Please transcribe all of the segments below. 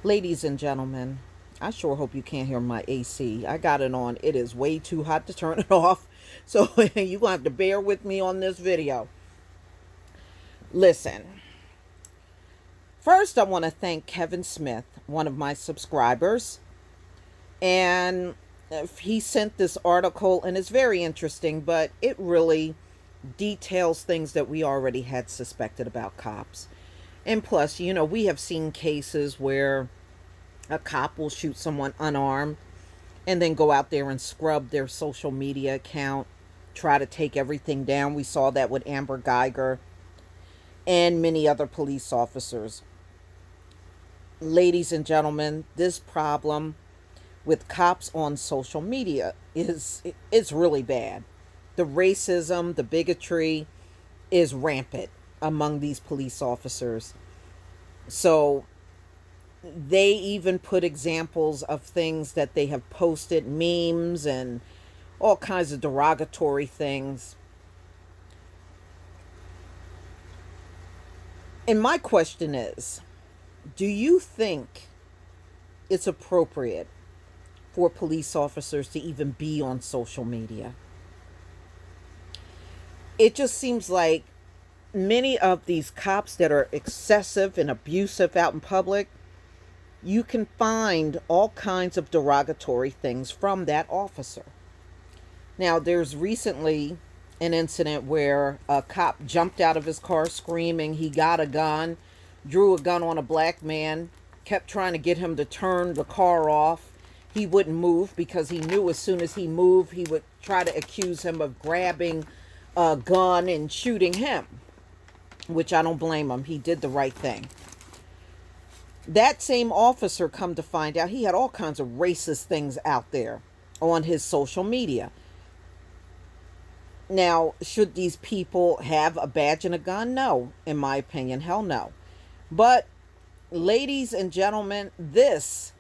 Ladies and gentlemen, I sure hope you can't hear my AC. I got it on. It is way too hot to turn it off. So you're going to have to bear with me on this video. Listen, first I want to thank Kevin Smith, one of my subscribers. And he sent this article, and it's very interesting, but it really details things that we already had suspected about cops. And plus, we have seen cases where a cop will shoot someone unarmed and then go out there and scrub their social media account, try to take everything down. We saw that with Amber Geiger and many other police officers. Ladies and gentlemen, this problem with cops on social media it's really bad. The racism, the bigotry is rampant among these police officers. So they even put examples of things that they have posted, memes and all kinds of derogatory things. And my question is, do you think it's appropriate for police officers to even be on social media? It just seems like many of these cops that are excessive and abusive out in public, you can find all kinds of derogatory things from that officer. Now, there's recently an incident where a cop jumped out of his car screaming he got a gun, drew a gun on a black man, kept trying to get him to turn the car off. He wouldn't move because he knew as soon as he moved, he would try to accuse him of grabbing a gun and shooting him, which I don't blame him. He did the right thing. That same officer, come to find out, he had all kinds of racist things out there on his social media. Now, should these people have a badge and a gun? No, in my opinion, hell no. But, ladies and gentlemen, this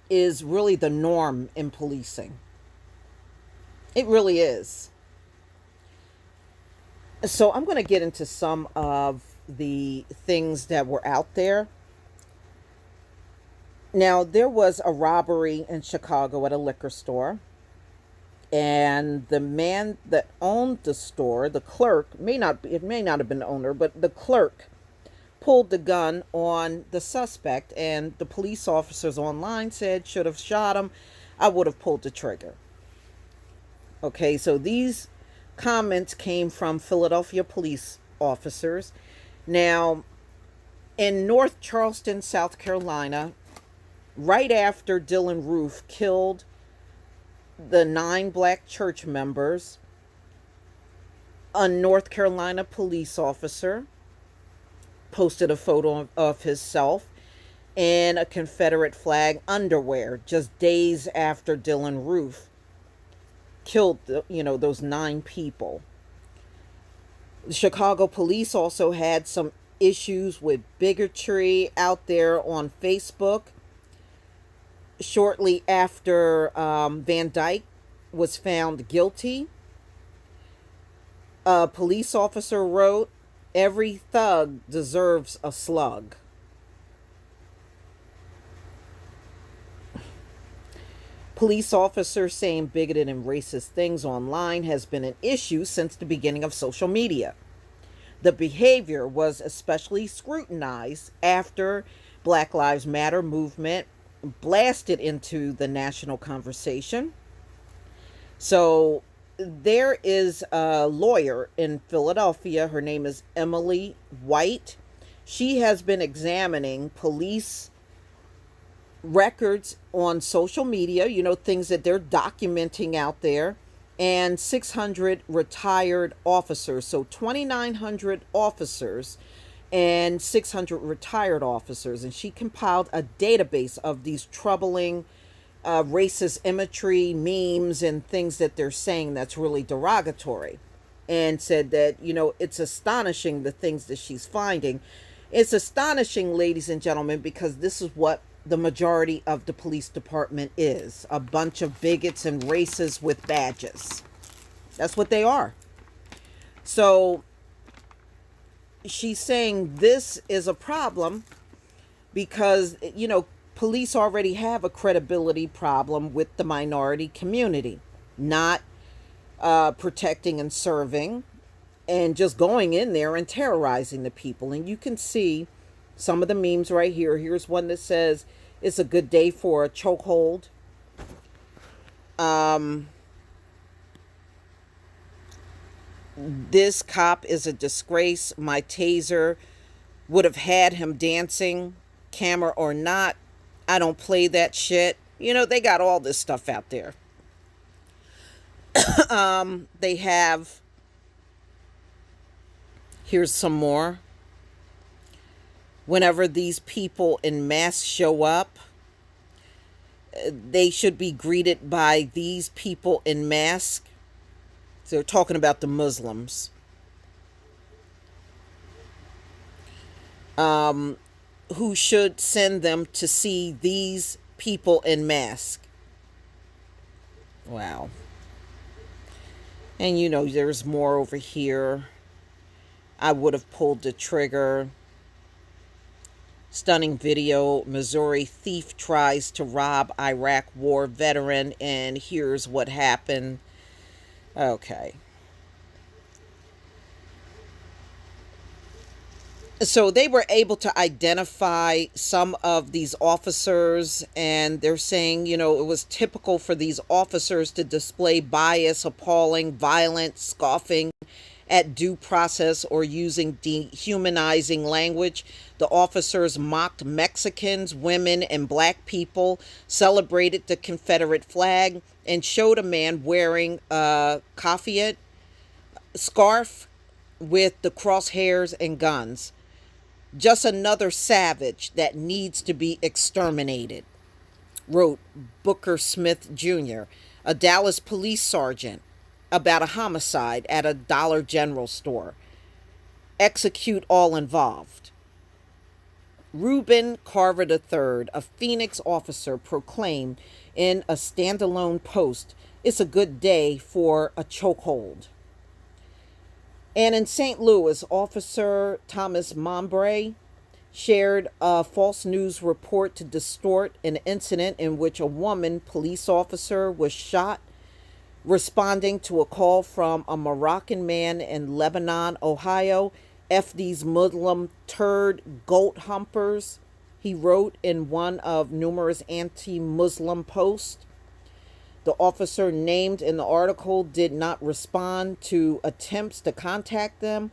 is really the norm in policing. It really is. So I'm going to get into some of the things that were out there. Now, there was a robbery in Chicago at a liquor store. And the man that owned the store, the clerk, it may not have been the owner, but the clerk pulled the gun on the suspect, and the police officers online said, should have shot him. I would have pulled the trigger. Okay, so these comments came from Philadelphia police officers. Now, in North Charleston, South Carolina, right after Dylan Roof killed the 9 black church members, a North Carolina police officer posted a photo of himself in a Confederate flag underwear just days after Dylan Roof killed those 9 people. The Chicago police also had some issues with bigotry out there on Facebook. Shortly after Van Dyke was found guilty, a police officer wrote, "Every thug deserves a slug." Police officers saying bigoted and racist things online has been an issue since the beginning of social media. The behavior was especially scrutinized after Black Lives Matter movement blasted into the national conversation. So there is a lawyer in Philadelphia. Her name is Emily White. She has been examining police records on social media, things that they're documenting out there, and 600 retired officers. So 2,900 officers and 600 retired officers. And she compiled a database of these troubling racist imagery, memes, and things that they're saying that's really derogatory. And said that, it's astonishing the things that she's finding. It's astonishing, ladies and gentlemen, because this is what the majority of the police department is. A bunch of bigots and racists with badges. That's what they are. So she's saying this is a problem because, police already have a credibility problem with the minority community, not protecting and serving, and just going in there and terrorizing the people. And you can see some of the memes right here. Here's one that says, "It's a good day for a chokehold." This cop is a disgrace. My taser would have had him dancing, camera or not. I don't play that shit. They got all this stuff out there. They have, here's some more. Whenever these people in mass show up, they should be greeted by these people in masks. So they're talking about the Muslims. Who should send them to see these people in masks. Wow. And there's more over here. I would have pulled the trigger. Stunning video. Missouri thief tries to rob Iraq war veteran, and here's what happened. Okay. So they were able to identify some of these officers, and they're saying, it was typical for these officers to display bias, appalling, violent, scoffing at due process, or using dehumanizing language. The officers mocked Mexicans, women, and black people, celebrated the Confederate flag, and showed a man wearing a Lafayette scarf with the crosshairs and guns. Just another savage that needs to be exterminated, wrote Booker Smith Jr., a Dallas police sergeant, about a homicide at a Dollar General store. Execute all involved. Reuben Carver III, a Phoenix officer, proclaimed in a standalone post, "It's a good day for a chokehold." And in St. Louis, Officer Thomas Mombre shared a false news report to distort an incident in which a woman police officer was shot, responding to a call from a Moroccan man in Lebanon, Ohio. "F these Muslim turd goat humpers," he wrote in one of numerous anti-Muslim posts. The officer named in the article did not respond to attempts to contact them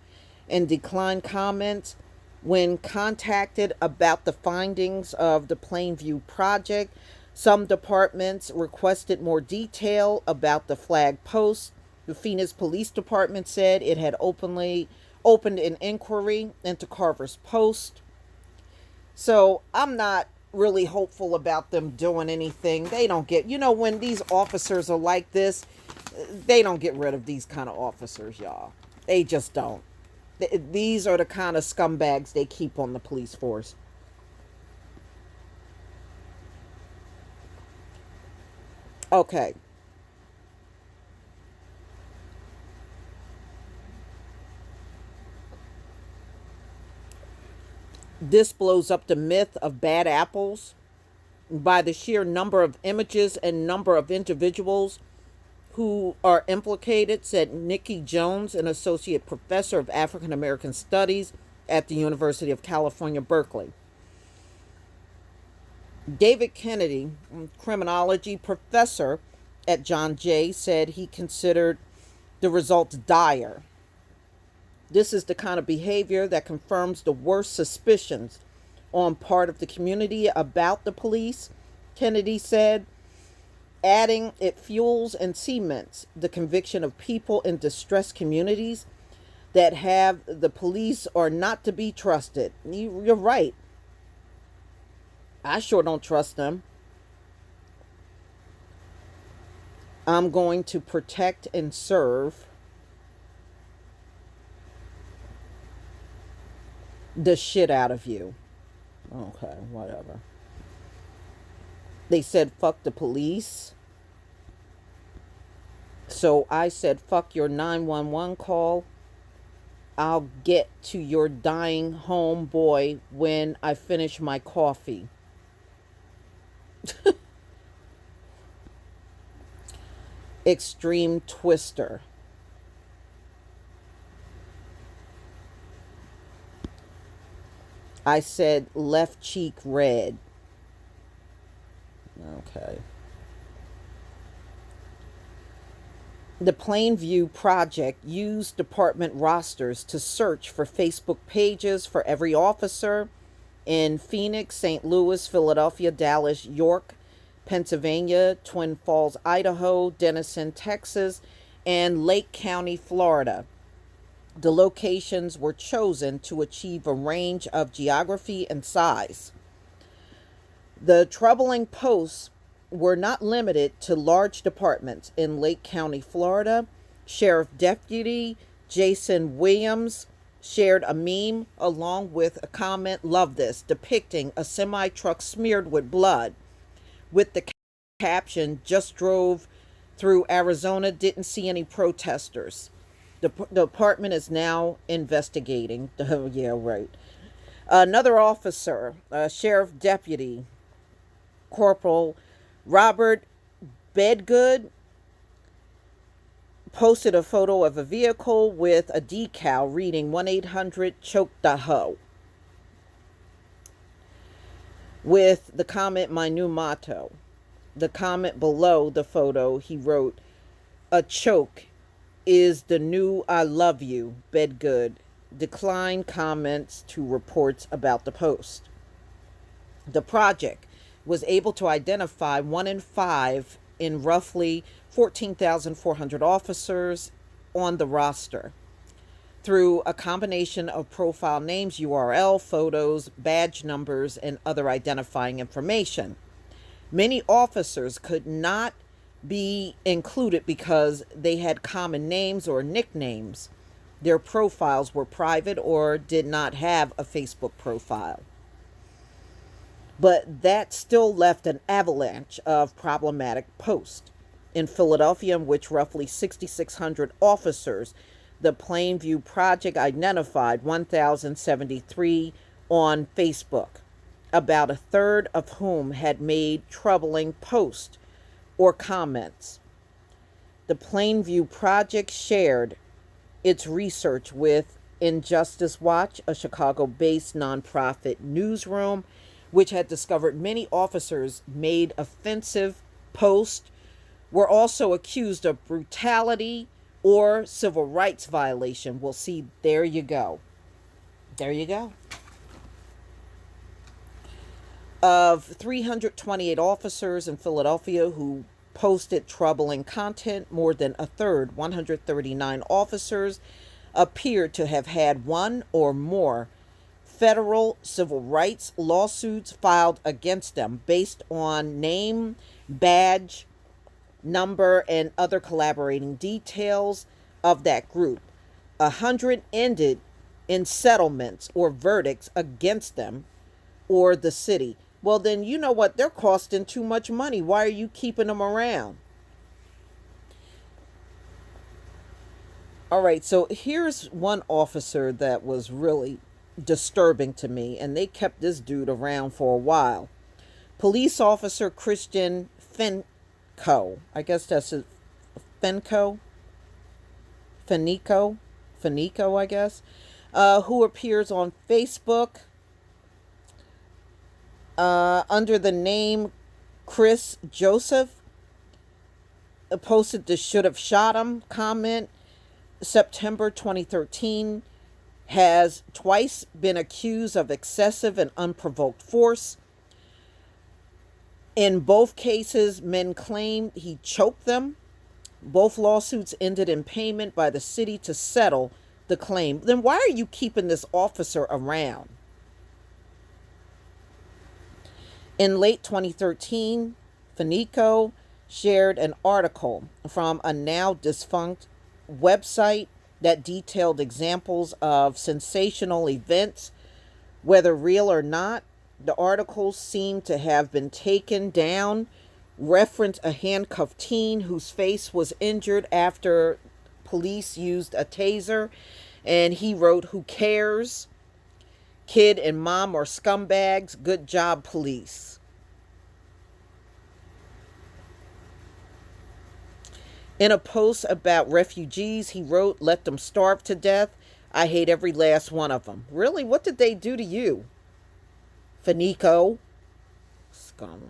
and declined comments. When contacted about the findings of the Plainview Project, some departments requested more detail about the flag post. The Phoenix Police Department said it had opened an inquiry into Carver's post. So I'm not really hopeful about them doing anything. They don't get, when these officers are like this, they don't get rid of these kind of officers, y'all. They just don't. These are the kind of scumbags they keep on the police force. Okay. This blows up the myth of bad apples by the sheer number of images and number of individuals who are implicated, said Nikki Jones, an associate professor of African American Studies at the University of California, Berkeley. David Kennedy, criminology professor at John Jay, said he considered the results dire. "This is the kind of behavior that confirms the worst suspicions on part of the community about the police," Kennedy said, adding, "It fuels and cements the conviction of people in distressed communities that have the police are not to be trusted." You're right. I sure don't trust them. "I'm going to protect and serve the shit out of you." Okay, whatever. They said, "Fuck the police." So I said, "Fuck your 911 call." I'll get to your dying homeboy when I finish my coffee. Extreme Twister. I said left cheek red. Okay. The Plainview Project used department rosters to search for Facebook pages for every officer in Phoenix, St. Louis, Philadelphia, Dallas, York, Pennsylvania, Twin Falls, Idaho, Denison, Texas, and Lake County, Florida. The locations were chosen to achieve a range of geography and size. The troubling posts were not limited to large departments. In Lake County, Florida, Sheriff Deputy Jason Williams shared a meme along with a comment, love this, depicting a semi-truck smeared with blood with the caption, just drove through Arizona, didn't see any protesters. The department is now investigating. Yeah, right. Another officer, Sheriff Deputy Corporal Robert Bedgood, posted a photo of a vehicle with a decal reading 1-800-CHOKE the hoe, with the comment, my new motto. The comment below the photo, he wrote, a choke is the new I love you. Bedgood declined comments to reports about the post. The project was able to identify 1 in 5 in roughly 14,400 officers on the roster through a combination of profile names, URL, photos, badge numbers, and other identifying information. Many officers could not be included because they had common names or nicknames. Their profiles were private or did not have a Facebook profile. But that still left an avalanche of problematic posts. In Philadelphia, in which roughly 6,600 officers, the Plainview Project identified 1,073 on Facebook, about a third of whom had made troubling posts or comments. The Plainview Project shared its research with Injustice Watch, a Chicago-based nonprofit newsroom, which had discovered many officers made offensive posts, were also accused of brutality or civil rights violation. We'll see. There you go. There you go. Of 328 officers in Philadelphia who posted troubling content, more than a third, 139 officers, appeared to have had one or more federal civil rights lawsuits filed against them based on name, badge, number, and other collaborating details of that group. 100 ended in settlements or verdicts against them or the city. Well, then you know what? They're costing too much money. Why are you keeping them around? All right, so here's one officer that was really disturbing to me, and they kept this dude around for a while. Police officer Christian Fenco, I guess that's it, Fenco, I guess, who appears on Facebook under the name Chris Joseph, posted the should have shot him comment. September 2013, has twice been accused of excessive and unprovoked force. In both cases, men claimed he choked them. Both lawsuits ended in payment by the city to settle the claim. Then why are you keeping this officer around? In late 2013, Fanico shared an article from a now defunct website that detailed examples of sensational events, whether real or not. The articles seemed to have been taken down, referenced a handcuffed teen whose face was injured after police used a taser, And he wrote, "Who cares? Kid and mom are scumbags. Good job, police." In a post about refugees, he wrote, "Let them starve to death. I hate every last one of them." Really? What did they do to you? Finico. Scum.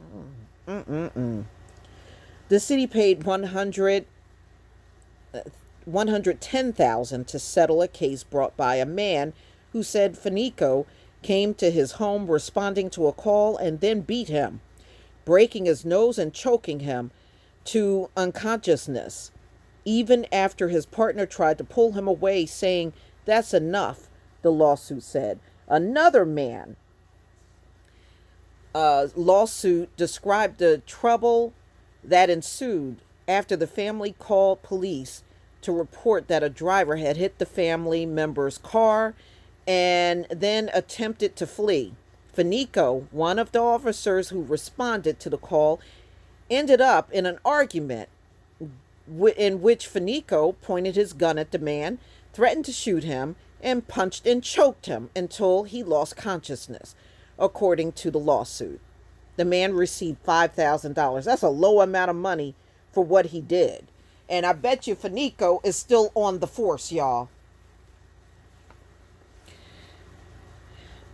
Mm-mm-mm. The city paid 110,000 to settle a case brought by a man who said Finico came to his home responding to a call and then beat him, breaking his nose and choking him to unconsciousness, even after his partner tried to pull him away, saying, "That's enough," the lawsuit said. Another man lawsuit described the trouble that ensued after the family called police to report that a driver had hit the family member's car and then attempted to flee. Finico, one of the officers who responded to the call, ended up in an argument in which Finico pointed his gun at the man, threatened to shoot him, and punched and choked him until he lost consciousness, according to the lawsuit. The man received $5,000. That's a low amount of money for what he did. And I bet you Finico is still on the force, y'all.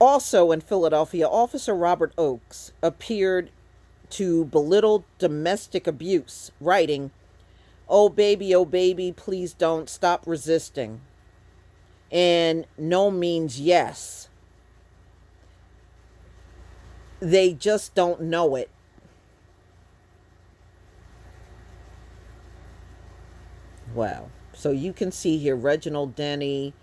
Also in Philadelphia, Officer Robert Oakes appeared to belittle domestic abuse, writing, oh baby, please don't stop resisting." And no means yes. They just don't know it. Wow. So you can see here Reginald Denny,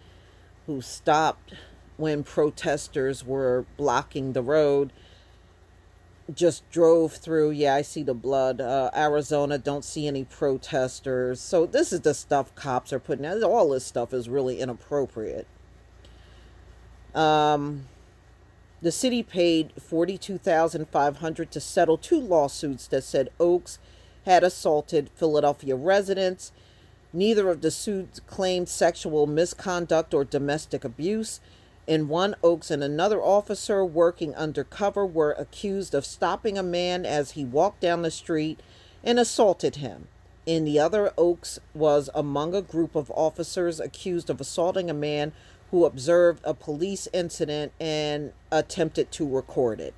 who stopped when protesters were blocking the road, just drove through. Yeah, I see the blood. Arizona, don't see any protesters. So this is the stuff cops are putting out. All this stuff is really inappropriate. The city paid $42,500 to settle two lawsuits that said Oakes had assaulted Philadelphia residents. Neither of the suits claimed sexual misconduct or domestic abuse. In one, Oakes and another officer working undercover were accused of stopping a man as he walked down the street and assaulted him. In the other, Oakes was among a group of officers accused of assaulting a man who observed a police incident and attempted to record it.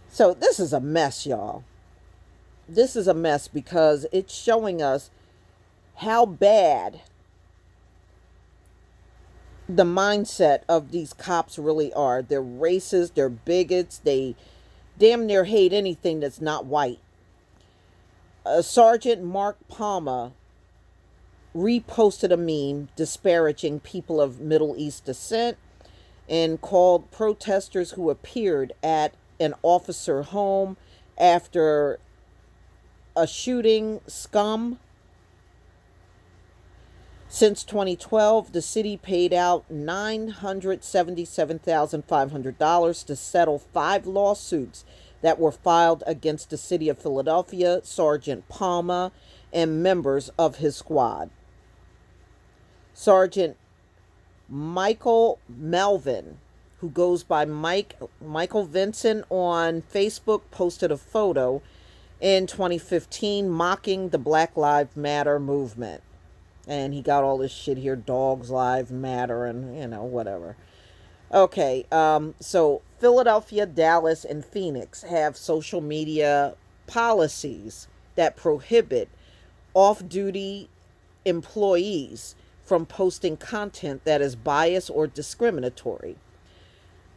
So this is a mess, y'all. This is a mess because it's showing us how bad the mindset of these cops really are. They're racist, they're bigots, they damn near hate anything that's not white. Sergeant Mark Palmer reposted a meme disparaging people of Middle East descent and called protesters who appeared at an officer home after a shooting scum. Since 2012, the city paid out $977,500 to settle 5 lawsuits that were filed against the city of Philadelphia, Sergeant Palmer, and members of his squad. Sergeant Michael Melvin, who goes by Michael Vincent on Facebook, posted a photo in 2015 mocking the Black Lives Matter movement. And he got all this shit here, Dogs Lives Matter, and, whatever. Okay, so Philadelphia, Dallas, and Phoenix have social media policies that prohibit off-duty employees from posting content that is biased or discriminatory.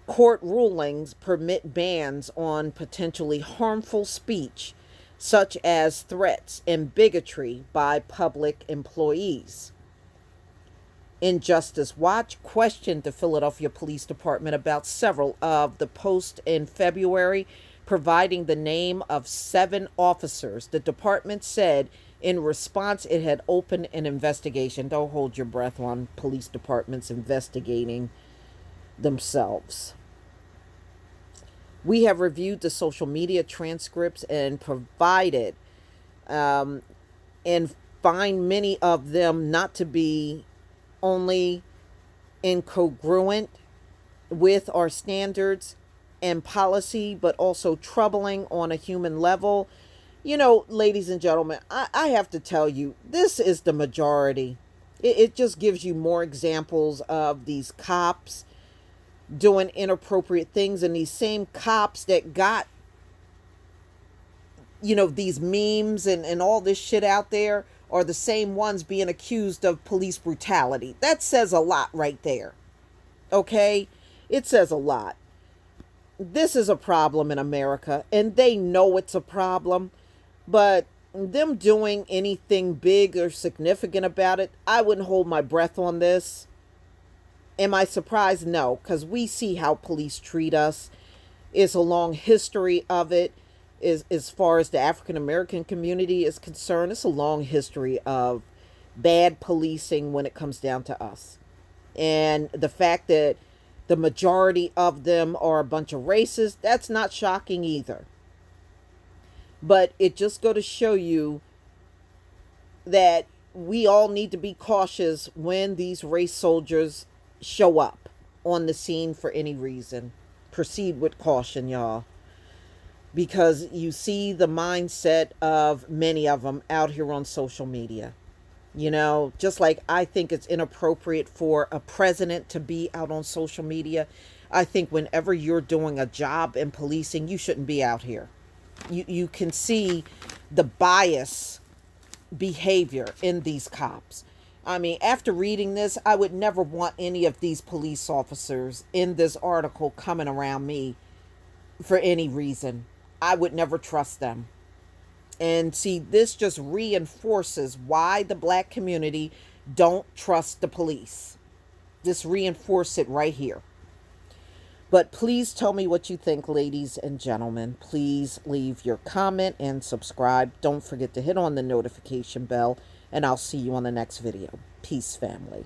Court rulings permit bans on potentially harmful speech, such as threats and bigotry by public employees. Injustice Watch questioned the Philadelphia Police Department about several of the posts in February, providing the name of 7 officers. The department said in response it had opened an investigation. Don't hold your breath on police departments investigating themselves. We have reviewed the social media transcripts and provided and find many of them not to be only incongruent with our standards and policy, but also troubling on a human level. You know, ladies and gentlemen, I have to tell you, this is the majority. It just gives you more examples of these cops doing inappropriate things, and these same cops that got, these memes and all this shit out there are the same ones being accused of police brutality. That says a lot right there. Okay? It says a lot. This is a problem in America, and they know it's a problem, but them doing anything big or significant about it, I wouldn't hold my breath on this. Am I surprised? No, because we see how police treat us. It's a long history of it. As far as the African American community is concerned, it's a long history of bad policing when it comes down to us. And the fact that the majority of them are a bunch of racists, that's not shocking either. But it just go to show you that we all need to be cautious when these race soldiers show up on the scene for any reason. Proceed with caution, y'all. Because you see the mindset of many of them out here on social media. Just like I think it's inappropriate for a president to be out on social media, I think whenever you're doing a job in policing, you shouldn't be out here. You can see the bias behavior in these cops. I mean, after reading this, I would never want any of these police officers in this article coming around me for any reason. I would never trust them. And see, this just reinforces why the black community don't trust the police. This reinforces it right here. But please tell me what you think, ladies and gentlemen. Please leave your comment and subscribe. Don't forget to hit on the notification bell, and I'll see you on the next video. Peace, family.